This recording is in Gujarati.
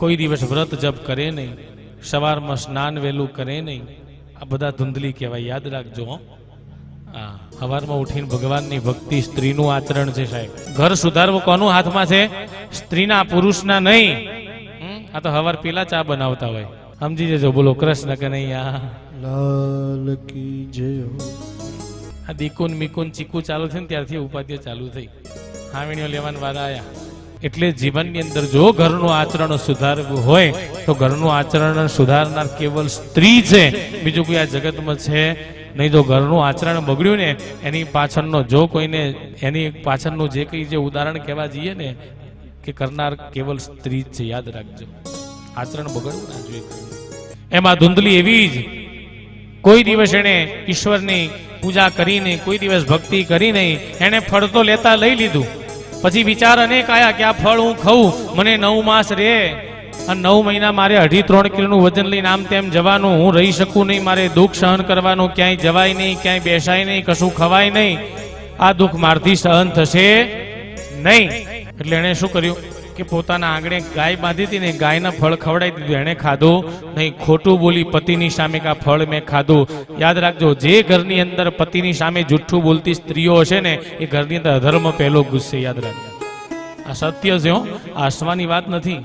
કોઈ દિવસ વ્રત જપ કરે નહીં, સવારમાં સ્નાન વહેલું કરે નહીં, આ બધા ધૂંધલી કહેવાય, યાદ રાખજો. હા, સવારમાં ઉઠીને ભગવાનની ભક્તિ, સ્ત્રીનું આચરણ છે સાહેબ. ઘર સુધારવું કોનું હાથમાં છે? સ્ત્રીના, પુરુષના નહીં. આ તો સવાર પેલા ચા બનાવતા હોય, સમજી જજો. બોલો કૃષ્ણ કનૈયા લાલ કી જય હો. આ દીકુન મીકુન ચીકુ ચાલુ થયું ને ત્યારથી ઉપાધિઓ ચાલુ થઈ, હાવીણીઓ લેવાના વારા આયા. એટલે જીવનની અંદર જો ઘરનું આચરણ સુધારવું હોય તો ઘરનું આચરણ સુધારનાર કેવલ સ્ત્રી છે, બીજું કોઈ આ જગતમાં છે નહીં. જો ઘરનું આચરણ બગડ્યું ને એની પાછળનો જો કોઈને એની પાછળનું જે કંઈ જે ઉદાહરણ કહેવા જઈએ ને કે કરનાર કેવલ સ્ત્રી જ છે, યાદ રાખજો. આચરણ બગડવું ના જોઈએ. એમાં ધૂંધલી એવી જ, કોઈ દિવસ એને ઈશ્વરની પૂજા કરી નહીં, કોઈ દિવસ ભક્તિ કરી નહીં. એને ફળ તો લેતા લઈ લીધું, પછી વિચાર અનેક આયા કે આ ફળ હું ખાઉં, મને 9 માસ રે અને 9 મહિના મારે 2.5-3 કિલોનું વજન લઈને આમ તેમ જવાનું, હું રહી શકું નહીં, મારે દુઃખ સહન કરવાનું, ક્યાંય જવાય નહીં, ક્યાંય બેસાય નહીં, કશું ખવાય નહીં, આ દુઃખ મારથી સહન થશે નહીં. એટલે એણે શું કર્યું કે પોતાના આંગણે ગાય બાંધી હતી ને, ગાયના ફળ ખવડાવી દીધું. એણે ખાધું નહીં, ખોટું બોલી પતિની સામે કે આ ફળ મેં ખાધું. યાદ રાખજો, જે ઘરની અંદર પતિની સામે જુઠ્ઠું બોલતી સ્ત્રીઓ હશે ને એ ઘરની અંદર અધર્મ પહેલો ઘૂસશે, યાદ રાખજો. આ સત્ય છે, આ હસવાની વાત નથી.